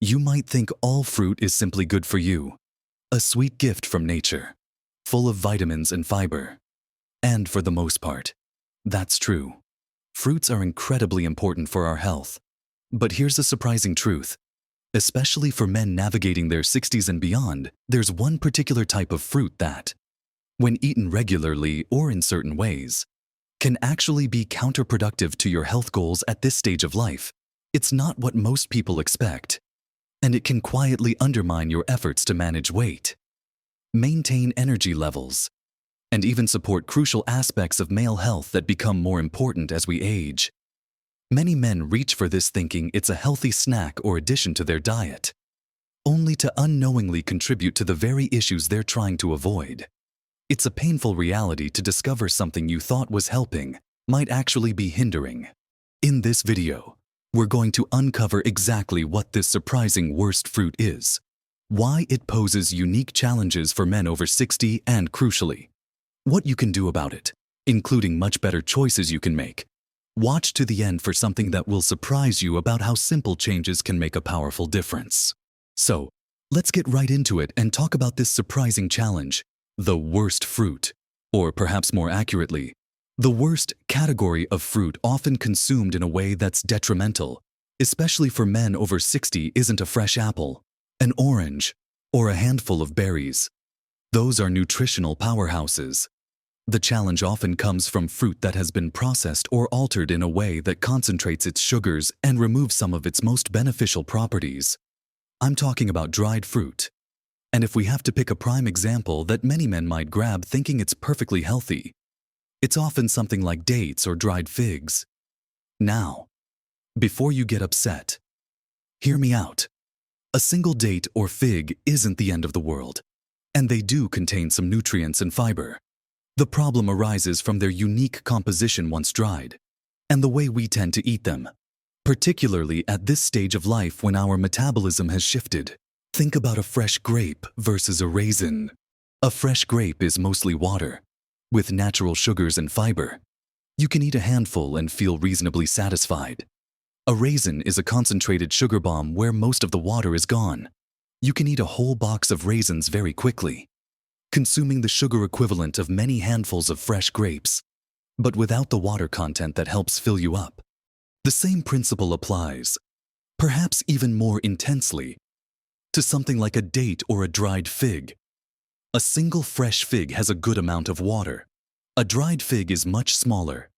You might think all fruit is simply good for you, a sweet gift from nature, full of vitamins and fiber. And for the most part, that's true. Fruits are incredibly important for our health. But here's a surprising truth. Especially for men navigating their 60s and beyond, there's one particular type of fruit that, when eaten regularly or in certain ways, can actually be counterproductive to your health goals at this stage of life. It's not what most people expect, and it can quietly undermine your efforts to manage weight, maintain energy levels, and even support crucial aspects of male health that become more important as we age. Many men reach for this thinking it's a healthy snack or addition to their diet, only to unknowingly contribute to the very issues they're trying to avoid. It's a painful reality to discover something you thought was helping might actually be hindering. In this video, we're going to uncover exactly what this surprising worst fruit is, why it poses unique challenges for men over 60, and crucially, what you can do about it, including much better choices you can make. Watch to the end for something that will surprise you about how simple changes can make a powerful difference. So, let's get right into it and talk about this surprising challenge, the worst fruit, or perhaps more accurately, the worst category of fruit often consumed in a way that's detrimental, especially for men over 60, isn't a fresh apple, an orange, or a handful of berries. Those are nutritional powerhouses. The challenge often comes from fruit that has been processed or altered in a way that concentrates its sugars and removes some of its most beneficial properties. I'm talking about dried fruit. And if we have to pick a prime example that many men might grab thinking it's perfectly healthy, it's often something like dates or dried figs. Now, before you get upset, hear me out. A single date or fig isn't the end of the world, and they do contain some nutrients and fiber. The problem arises from their unique composition once dried, and the way we tend to eat them, particularly at this stage of life when our metabolism has shifted. Think about a fresh grape versus a raisin. A fresh grape is mostly water, with natural sugars and fiber. You can eat a handful and feel reasonably satisfied. A raisin is a concentrated sugar bomb where most of the water is gone. You can eat a whole box of raisins very quickly, consuming the sugar equivalent of many handfuls of fresh grapes, but without the water content that helps fill you up. The same principle applies, perhaps even more intensely, to something like a date or a dried fig. A single fresh fig has a good amount of water. A dried fig is much smaller,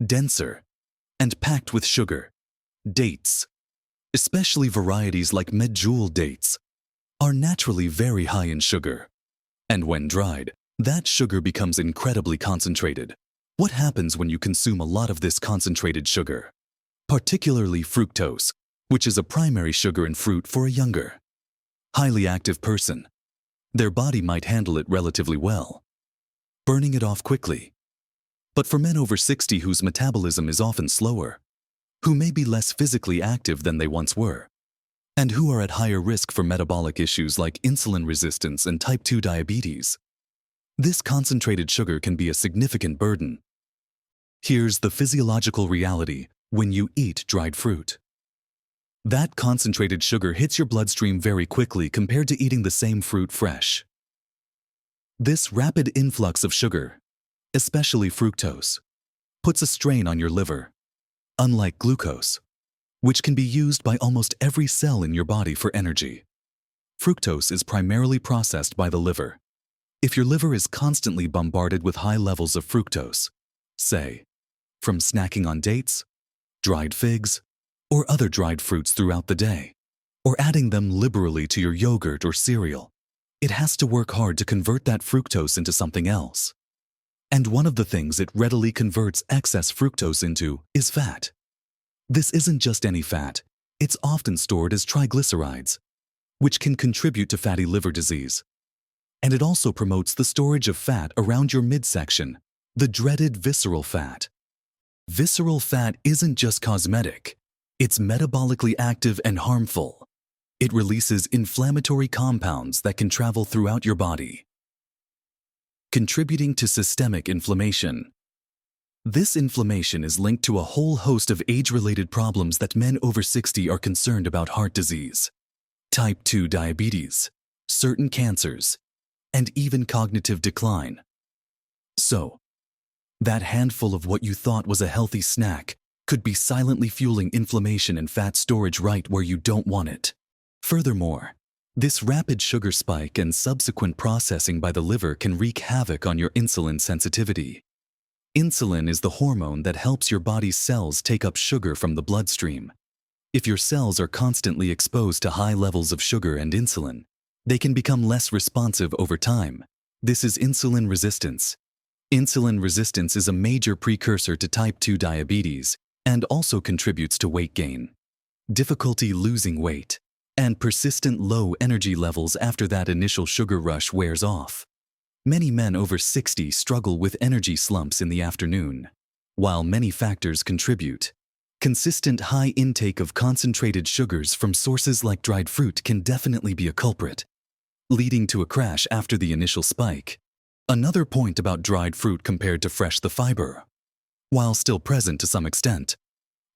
denser, and packed with sugar. Dates, especially varieties like medjool dates, are naturally very high in sugar. And when dried, that sugar becomes incredibly concentrated. What happens when you consume a lot of this concentrated sugar? Particularly fructose, which is a primary sugar in fruit for a younger, highly active person. Their body might handle it relatively well, burning it off quickly. But for men over 60 whose metabolism is often slower, who may be less physically active than they once were, and who are at higher risk for metabolic issues like insulin resistance and type 2 diabetes, this concentrated sugar can be a significant burden. Here's the physiological reality when you eat dried fruit. That concentrated sugar hits your bloodstream very quickly compared to eating the same fruit fresh. This rapid influx of sugar, especially fructose, puts a strain on your liver, unlike glucose, which can be used by almost every cell in your body for energy. Fructose is primarily processed by the liver. If your liver is constantly bombarded with high levels of fructose, say, from snacking on dates, dried figs, or other dried fruits throughout the day, or adding them liberally to your yogurt or cereal, it has to work hard to convert that fructose into something else. And one of the things it readily converts excess fructose into is fat. This isn't just any fat, it's often stored as triglycerides, which can contribute to fatty liver disease. And it also promotes the storage of fat around your midsection, the dreaded visceral fat. Visceral fat isn't just cosmetic, it's metabolically active and harmful. It releases inflammatory compounds that can travel throughout your body, contributing to systemic inflammation. This inflammation is linked to a whole host of age-related problems that men over 60 are concerned about: heart disease, type 2 diabetes, certain cancers, and even cognitive decline. So, that handful of what you thought was a healthy snack could be silently fueling inflammation and fat storage right where you don't want it. Furthermore, this rapid sugar spike and subsequent processing by the liver can wreak havoc on your insulin sensitivity. Insulin is the hormone that helps your body's cells take up sugar from the bloodstream. If your cells are constantly exposed to high levels of sugar and insulin, they can become less responsive over time. This is insulin resistance. Insulin resistance is a major precursor to type 2 diabetes and also contributes to weight gain, difficulty losing weight, and persistent low energy levels after that initial sugar rush wears off. Many men over 60 struggle with energy slumps in the afternoon. While many factors contribute, consistent high intake of concentrated sugars from sources like dried fruit can definitely be a culprit, leading to a crash after the initial spike. Another point about dried fruit compared to fresh: the fiber, while still present to some extent,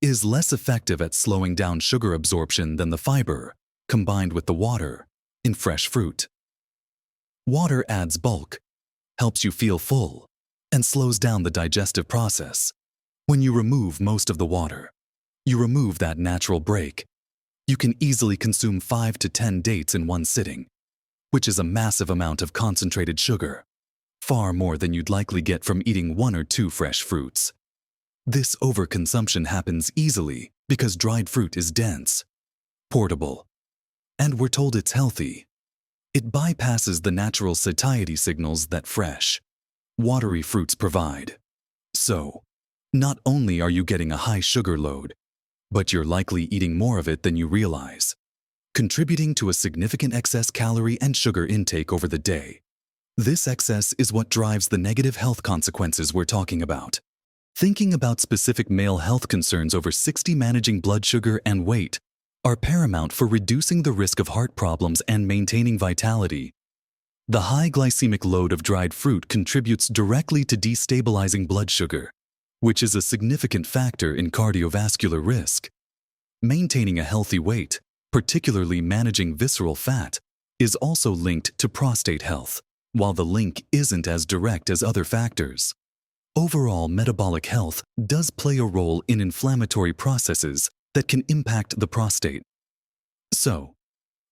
is less effective at slowing down sugar absorption than the fiber, combined with the water, in fresh fruit. Water adds bulk, helps you feel full, and slows down the digestive process. When you remove most of the water, you remove that natural break. You can easily consume 5 to 10 dates in one sitting, which is a massive amount of concentrated sugar, far more than you'd likely get from eating 1 or 2 fresh fruits. This overconsumption happens easily because dried fruit is dense, portable, and we're told it's healthy. It bypasses the natural satiety signals that fresh, watery fruits provide. So, not only are you getting a high sugar load, but you're likely eating more of it than you realize, contributing to a significant excess calorie and sugar intake over the day. This excess is what drives the negative health consequences we're talking about. Thinking about specific male health concerns over 60, managing blood sugar and weight are paramount for reducing the risk of heart problems and maintaining vitality. The high glycemic load of dried fruit contributes directly to destabilizing blood sugar, which is a significant factor in cardiovascular risk. Maintaining a healthy weight, particularly managing visceral fat, is also linked to prostate health, while the link isn't as direct as other factors. Overall metabolic health does play a role in inflammatory processes that can impact the prostate. So,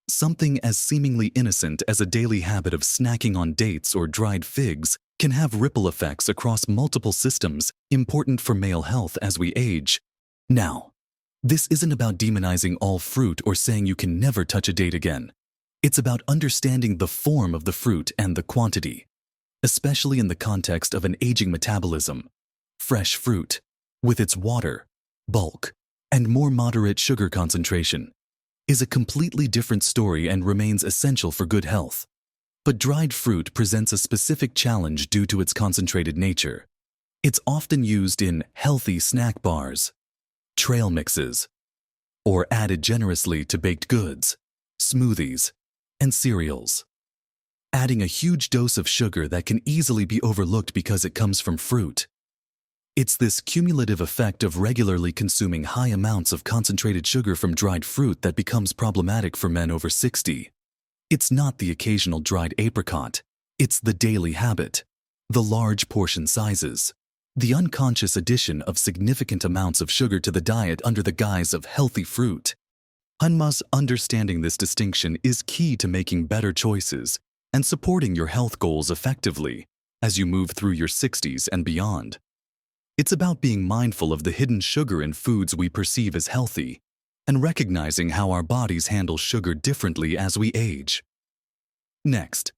something as seemingly innocent as a daily habit of snacking on dates or dried figs can have ripple effects across multiple systems important for male health as we age. Now, this isn't about demonizing all fruit or saying you can never touch a date again. It's about understanding the form of the fruit and the quantity, especially in the context of an aging metabolism. Fresh fruit, with its water, bulk, and more moderate sugar concentration, is a completely different story and remains essential for good health. But dried fruit presents a specific challenge due to its concentrated nature. It's often used in healthy snack bars, trail mixes, or added generously to baked goods, smoothies, and cereals, adding a huge dose of sugar that can easily be overlooked because it comes from fruit. It's this cumulative effect of regularly consuming high amounts of concentrated sugar from dried fruit that becomes problematic for men over 60. It's not the occasional dried apricot, it's the daily habit, the large portion sizes, the unconscious addition of significant amounts of sugar to the diet under the guise of healthy fruit. Understanding this distinction is key to making better choices and supporting your health goals effectively as you move through your 60s and beyond. It's about being mindful of the hidden sugar in foods we perceive as healthy and recognizing how our bodies handle sugar differently as we age. Next,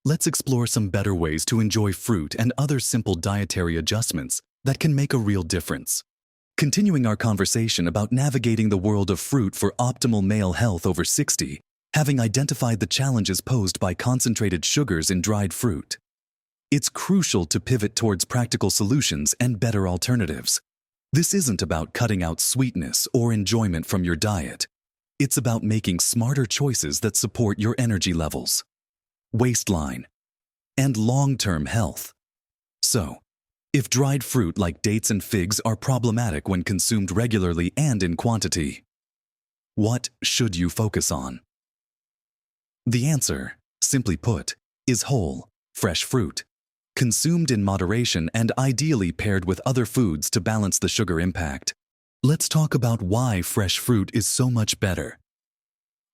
let's explore some better ways to enjoy fruit and other simple dietary adjustments that can make a real difference. Continuing our conversation about navigating the world of fruit for optimal male health over 60, having identified the challenges posed by concentrated sugars in dried fruit, it's crucial to pivot towards practical solutions and better alternatives. This isn't about cutting out sweetness or enjoyment from your diet. It's about making smarter choices that support your energy levels, waistline, and long-term health. So, if dried fruit like dates and figs are problematic when consumed regularly and in quantity, what should you focus on? The answer, simply put, is whole, fresh fruit, consumed in moderation and ideally paired with other foods to balance the sugar impact. Let's talk about why fresh fruit is so much better.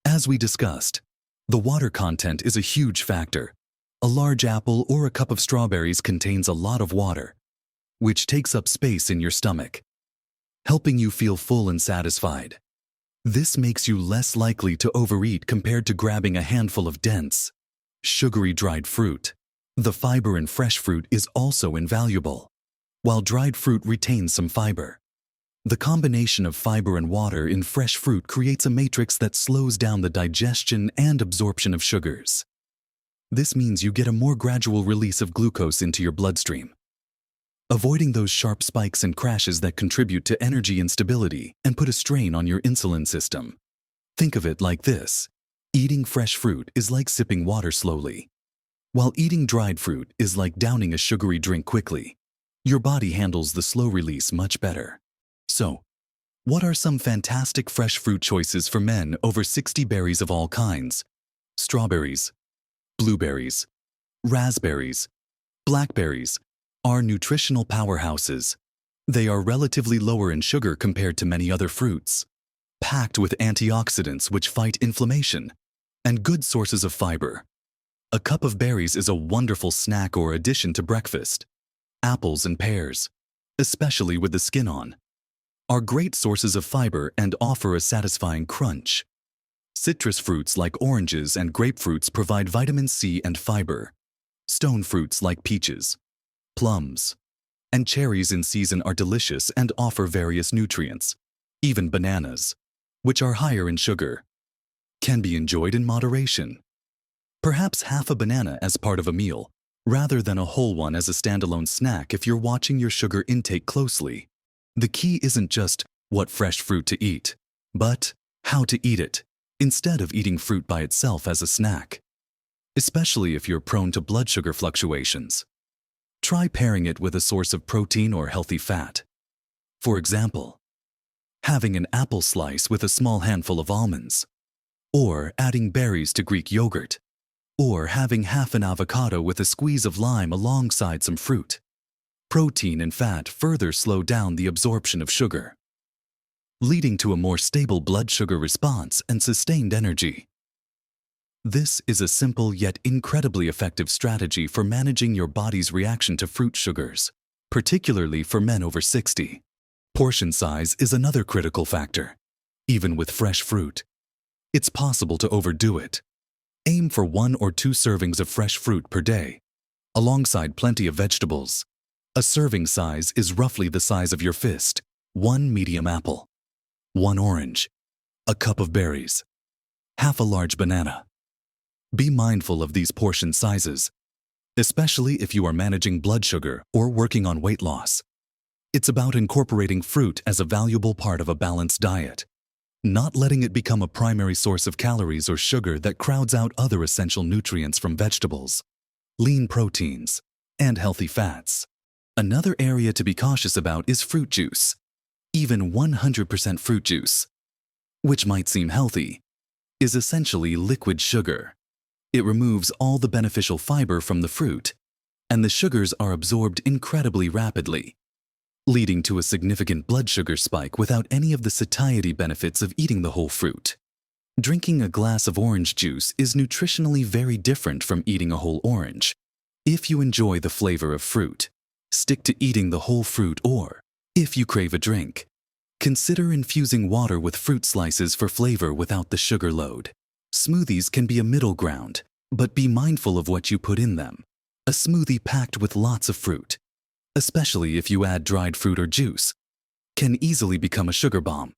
As we discussed, the water content is a huge factor. A large apple or a cup of strawberries contains a lot of water, which takes up space in your stomach, helping you feel full and satisfied. This makes you less likely to overeat compared to grabbing a handful of dense, sugary dried fruit. The fiber in fresh fruit is also invaluable, while dried fruit retains some fiber. The combination of fiber and water in fresh fruit creates a matrix that slows down the digestion and absorption of sugars. This means you get a more gradual release of glucose into your bloodstream, avoiding those sharp spikes and crashes that contribute to energy instability and put a strain on your insulin system. Think of it like this. Eating fresh fruit is like sipping water slowly, while eating dried fruit is like downing a sugary drink quickly. Your body handles the slow release much better. So, what are some fantastic fresh fruit choices for men over 60? Berries of all kinds: strawberries, blueberries, raspberries, blackberries are nutritional powerhouses. They are relatively lower in sugar compared to many other fruits, packed with antioxidants which fight inflammation, and good sources of fiber. A cup of berries is a wonderful snack or addition to breakfast. Apples and pears, especially with the skin on, are great sources of fiber and offer a satisfying crunch. Citrus fruits like oranges and grapefruits provide vitamin C and fiber. Stone fruits like peaches, plums, and cherries in season are delicious and offer various nutrients. Even bananas, which are higher in sugar, can be enjoyed in moderation. Perhaps half a banana as part of a meal, rather than a whole one as a standalone snack if you're watching your sugar intake closely. The key isn't just what fresh fruit to eat, but how to eat it, instead of eating fruit by itself as a snack. Especially if you're prone to blood sugar fluctuations. Try pairing it with a source of protein or healthy fat. For example, having an apple slice with a small handful of almonds, or adding berries to Greek yogurt, or having half an avocado with a squeeze of lime alongside some fruit. Protein and fat further slow down the absorption of sugar, leading to a more stable blood sugar response and sustained energy. This is a simple yet incredibly effective strategy for managing your body's reaction to fruit sugars, particularly for men over 60. Portion size is another critical factor. Even with fresh fruit, it's possible to overdo it. Aim for 1 or 2 servings of fresh fruit per day, alongside plenty of vegetables. A serving size is roughly the size of your fist: 1 medium apple, 1 orange, a cup of berries, half a large banana. Be mindful of these portion sizes, especially if you are managing blood sugar or working on weight loss. It's about incorporating fruit as a valuable part of a balanced diet, not letting it become a primary source of calories or sugar that crowds out other essential nutrients from vegetables, lean proteins, and healthy fats. Another area to be cautious about is fruit juice. Even 100% fruit juice, which might seem healthy, is essentially liquid sugar. It removes all the beneficial fiber from the fruit, and the sugars are absorbed incredibly rapidly, leading to a significant blood sugar spike without any of the satiety benefits of eating the whole fruit. Drinking a glass of orange juice is nutritionally very different from eating a whole orange. If you enjoy the flavor of fruit, stick to eating the whole fruit, or, if you crave a drink, consider infusing water with fruit slices for flavor without the sugar load. Smoothies can be a middle ground, but be mindful of what you put in them. A smoothie packed with lots of fruit, especially if you add dried fruit or juice, can easily become a sugar bomb.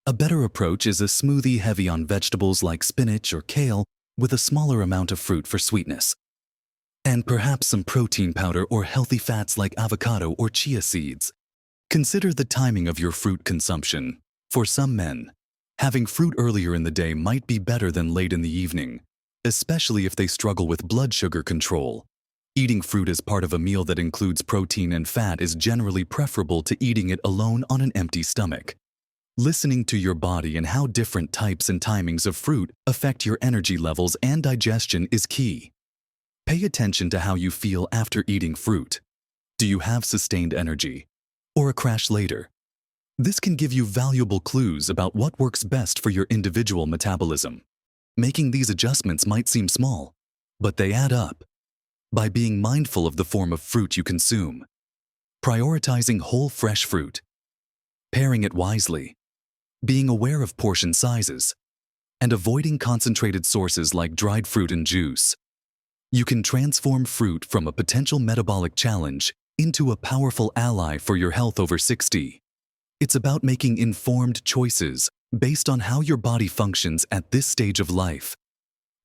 A better approach is a smoothie heavy on vegetables like spinach or kale with a smaller amount of fruit for sweetness, and perhaps some protein powder or healthy fats like avocado or chia seeds. Consider the timing of your fruit consumption. For some men, having fruit earlier in the day might be better than late in the evening, especially if they struggle with blood sugar control. Eating fruit as part of a meal that includes protein and fat is generally preferable to eating it alone on an empty stomach. Listening to your body and how different types and timings of fruit affect your energy levels and digestion is key. Pay attention to how you feel after eating fruit. Do you have sustained energy? Or a crash later? This can give you valuable clues about what works best for your individual metabolism. Making these adjustments might seem small, but they add up. By being mindful of the form of fruit you consume, prioritizing whole fresh fruit, pairing it wisely, being aware of portion sizes, and avoiding concentrated sources like dried fruit and juice, you can transform fruit from a potential metabolic challenge into a powerful ally for your health over 60. It's about making informed choices based on how your body functions at this stage of life.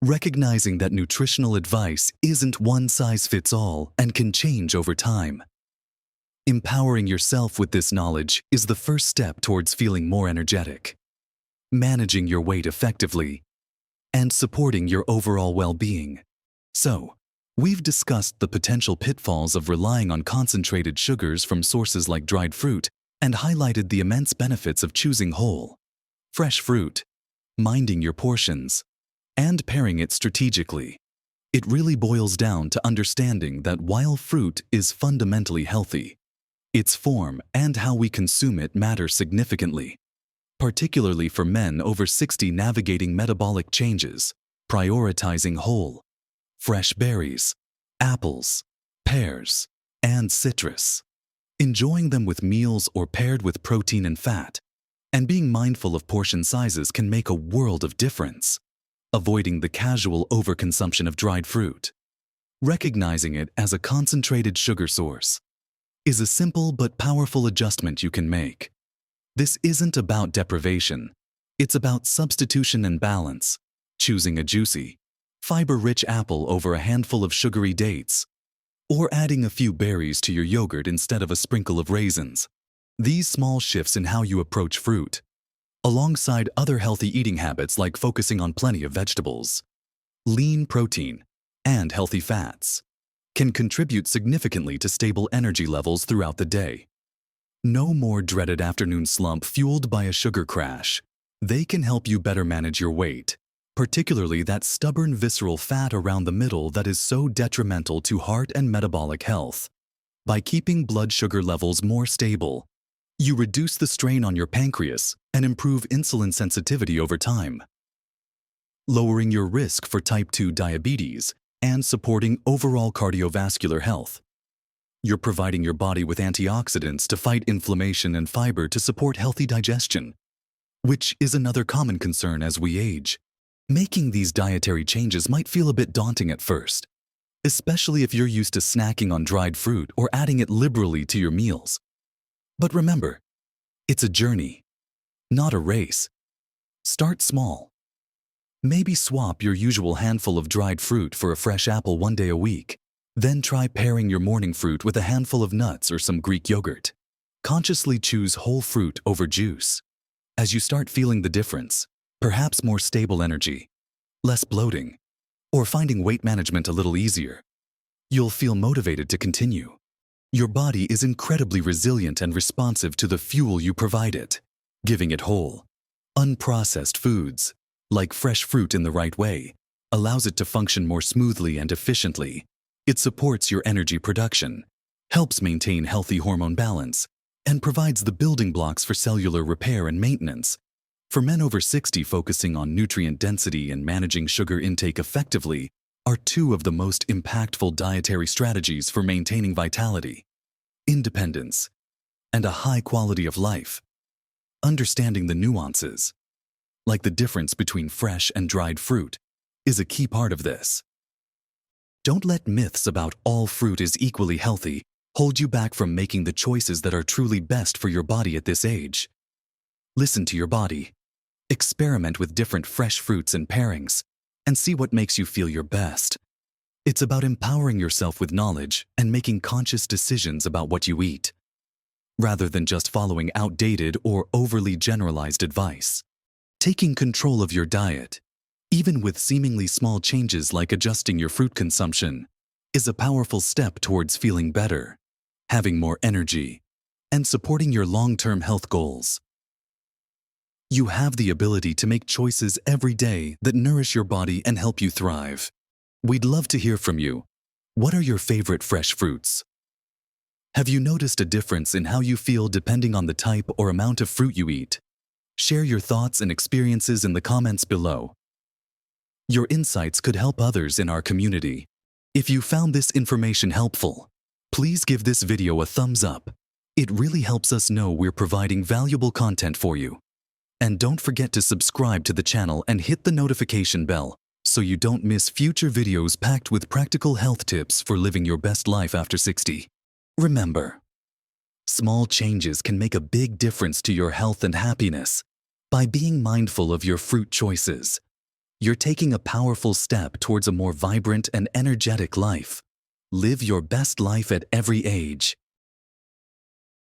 Recognizing that nutritional advice isn't one size fits all and can change over time. Empowering yourself with this knowledge is the first step towards feeling more energetic, managing your weight effectively, and supporting your overall well-being. So, we've discussed the potential pitfalls of relying on concentrated sugars from sources like dried fruit and highlighted the immense benefits of choosing whole, fresh fruit, minding your portions, and pairing it strategically. It really boils down to understanding that while fruit is fundamentally healthy, its form and how we consume it matter significantly, particularly for men over 60 navigating metabolic changes, prioritizing whole, fresh berries, apples, pears, and citrus. Enjoying them with meals or paired with protein and fat, and being mindful of portion sizes can make a world of difference. Avoiding the casual overconsumption of dried fruit, recognizing it as a concentrated sugar source, is a simple but powerful adjustment you can make. This isn't about deprivation. It's about substitution and balance, choosing a juicy, fiber-rich apple over a handful of sugary dates, or adding a few berries to your yogurt instead of a sprinkle of raisins. These small shifts in how you approach fruit, alongside other healthy eating habits like focusing on plenty of vegetables, lean protein, and healthy fats, can contribute significantly to stable energy levels throughout the day. No more dreaded afternoon slump fueled by a sugar crash. They can help you better manage your weight, particularly that stubborn visceral fat around the middle that is so detrimental to heart and metabolic health. By keeping blood sugar levels more stable, you reduce the strain on your pancreas and improve insulin sensitivity over time, lowering your risk for type 2 diabetes and supporting overall cardiovascular health. You're providing your body with antioxidants to fight inflammation and fiber to support healthy digestion, which is another common concern as we age. Making these dietary changes might feel a bit daunting at first, especially if you're used to snacking on dried fruit or adding it liberally to your meals. But remember, it's a journey, not a race. Start small. Maybe swap your usual handful of dried fruit for a fresh apple one day a week. Then try pairing your morning fruit with a handful of nuts or some Greek yogurt. Consciously choose whole fruit over juice. As you start feeling the difference, perhaps more stable energy, less bloating, or finding weight management a little easier, you'll feel motivated to continue. Your body is incredibly resilient and responsive to the fuel you provide it. Giving it whole, unprocessed foods, like fresh fruit in the right way, allows it to function more smoothly and efficiently. It supports your energy production, helps maintain healthy hormone balance, and provides the building blocks for cellular repair and maintenance. For men over 60, focusing on nutrient density and managing sugar intake effectively are two of the most impactful dietary strategies for maintaining vitality, independence, and a high quality of life. Understanding the nuances, like the difference between fresh and dried fruit, is a key part of this. Don't let myths about all fruit is equally healthy hold you back from making the choices that are truly best for your body at this age. Listen to your body. Experiment with different fresh fruits and pairings, and see what makes you feel your best. It's about empowering yourself with knowledge and making conscious decisions about what you eat, rather than just following outdated or overly generalized advice. Taking control of your diet, even with seemingly small changes like adjusting your fruit consumption, is a powerful step towards feeling better, having more energy, and supporting your long-term health goals. You have the ability to make choices every day that nourish your body and help you thrive. We'd love to hear from you. What are your favorite fresh fruits? Have you noticed a difference in how you feel depending on the type or amount of fruit you eat? Share your thoughts and experiences in the comments below. Your insights could help others in our community. If you found this information helpful, please give this video a thumbs up. It really helps us know we're providing valuable content for you. And don't forget to subscribe to the channel and hit the notification bell so you don't miss future videos packed with practical health tips for living your best life after 60. Remember, small changes can make a big difference to your health and happiness. By being mindful of your fruit choices, you're taking a powerful step towards a more vibrant and energetic life. Live your best life at every age.